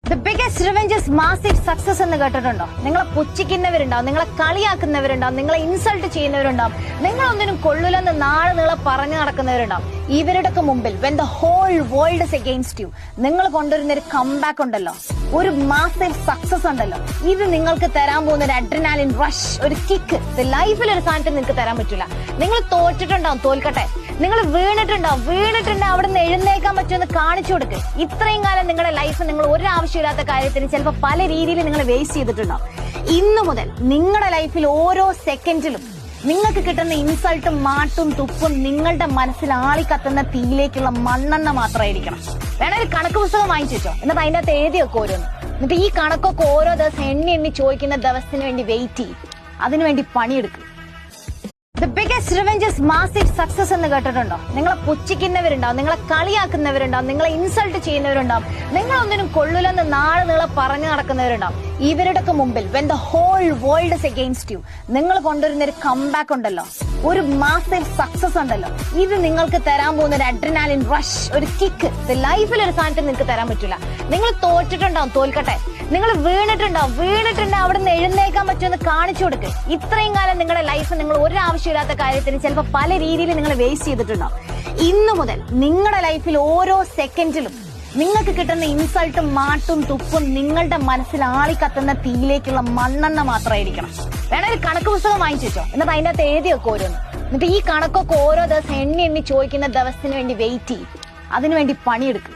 The biggest revenge is massive success എന്ന് കേട്ടിട്ടുണ്ടോ? നിങ്ങളെ പുച്ഛിക്കുന്നവരുണ്ടാവും, നിങ്ങളെ കളിയാക്കുന്നവരുണ്ടാവും, നിങ്ങളെ ഇൻസൾട്ട് ചെയ്യുന്നവരുണ്ടാവും, നിങ്ങളൊന്നിനും കൊള്ളില്ലെന്ന് നാളെ നിങ്ങളെ പറഞ്ഞു നടക്കുന്നവരുണ്ടാവും. ഇവരുടെയൊക്കെ മുമ്പിൽ when the whole world is against you, നിങ്ങൾ കൊണ്ടുവരുന്ന ഒരു കംബാക്ക് ഉണ്ടല്ലോ, ഒരു മാസീവ് സക്സസ് ഉണ്ടല്ലോ, ഇത് നിങ്ങൾക്ക് തരാൻ പോകുന്ന ഒരു അഡ്രിനാലിൻ റഷ്, ഒരു കിക്ക് ലൈഫിൽ ഒരു സാധനത്തിൽ നിങ്ങൾക്ക് തരാൻ പറ്റില്ല. നിങ്ങൾ തോറ്റിട്ടുണ്ടാവും, തോൽക്കട്ടെ. നിങ്ങൾ വീണിട്ടുണ്ടാവും, അവിടെ നിന്ന് എഴുന്നേക്കാൻ പറ്റുമെന്ന് കാണിച്ചു കൊടുക്ക്. ഇത്രയും കാലം നിങ്ങളുടെ ലൈഫ് നിങ്ങൾ ഒരു ആവശ്യമില്ലാത്ത കാര്യത്തിന് ചിലപ്പോൾ പല രീതിയിൽ നിങ്ങൾ വേസ്റ്റ് ചെയ്തിട്ടുണ്ടാവും. ഇന്നു മുതൽ നിങ്ങളുടെ ലൈഫിൽ ഓരോ സെക്കൻഡിലും നിങ്ങൾക്ക് കിട്ടുന്ന ഇൻസൾട്ടും മാട്ടും തുപ്പും നിങ്ങളുടെ മനസ്സിൽ ആളിക്കത്തുന്ന തീയിലേക്കുള്ള മണ്ണെണ്ണ മാത്രമായിരിക്കണം. വേണേ ഒരു കണക്ക് പുസ്തകം വാങ്ങിച്ചു വെച്ചോ, എന്നിട്ട് അതിന്റെ അകത്ത് എഴുതി വെക്കും ഓരോന്ന്. എന്നിട്ട് ഈ കണക്കൊക്കെ ഓരോ ദിവസം എണ്ണി ചോദിക്കുന്ന ദിവസത്തിന് വേണ്ടി വെയിറ്റ് ചെയ്യും, അതിനുവേണ്ടി പണിയെടുക്കും. The biggest revenge is massive success എന്ന് കേട്ടിട്ടുണ്ടോ? നിങ്ങളെ പുച്ഛിക്കുന്നവരുണ്ടാവും, നിങ്ങളെ കളിയാക്കുന്നവരുണ്ടാവും, നിങ്ങളെ ഇൻസൾട്ട് ചെയ്യുന്നവരുണ്ടാവും, നിങ്ങളൊന്നിനും കൊള്ളില്ലെന്ന് നാളെ നിങ്ങളെ പറഞ്ഞു നടക്കുന്നവരുണ്ടാവും. ഇവരുടെയൊക്കെ മുമ്പിൽ when the whole world is against you, നിങ്ങൾ കൊണ്ടുവരുന്ന ഒരു കംബാക്ക് ഉണ്ടല്ലോ, ഒരു മാസീവ് സക്സസ് ഉണ്ടല്ലോ, ഇത് നിങ്ങൾക്ക് തരാൻ പോകുന്ന ഒരു അഡ്രിനാലിൻ റഷ്, ഒരു കിക്ക് ലൈഫിൽ ഒരു സാധനത്തിൽ നിങ്ങൾക്ക് തരാൻ പറ്റില്ല. നിങ്ങൾ തോറ്റിട്ടുണ്ടാവും, തോൽക്കട്ടെ. നിങ്ങൾ വീണിട്ടുണ്ടാവും, അവിടെ നിന്ന് എഴുന്നേക്കാൻ പറ്റുമെന്ന് കാണിച്ചു കൊടുക്ക്. ഇത്രയും കാലം നിങ്ങളുടെ ലൈഫ് നിങ്ങൾ ഒരു ആവശ്യമില്ലാത്ത കാര്യത്തിന് ചിലപ്പോൾ പല രീതിയിൽ നിങ്ങൾ വേസ്റ്റ് ചെയ്തിട്ടുണ്ടാവും. ഇന്നു മുതൽ നിങ്ങളുടെ ലൈഫിൽ ഓരോ സെക്കൻഡിലും നിങ്ങൾക്ക് കിട്ടുന്ന ഇൻസൾട്ടും മാട്ടും തുപ്പും നിങ്ങളുടെ മനസ്സിൽ ആളിക്കത്തുന്ന തീയിലേക്കുള്ള മണ്ണെണ്ണ മാത്രമായിരിക്കണം. വേണേ ഒരു കണക്ക് പുസ്തകം വാങ്ങിച്ചു വെച്ചോ, എന്നിട്ട് അതിന്റെ അകത്ത് എഴുതി വെക്കും ഓരോന്ന്. എന്നിട്ട് ഈ കണക്കൊക്കെ ഓരോ ദിവസം എണ്ണി ചോദിക്കുന്ന ദിവസത്തിന് വേണ്ടി വെയിറ്റ് ചെയ്യും, അതിനുവേണ്ടി പണിയെടുക്കും.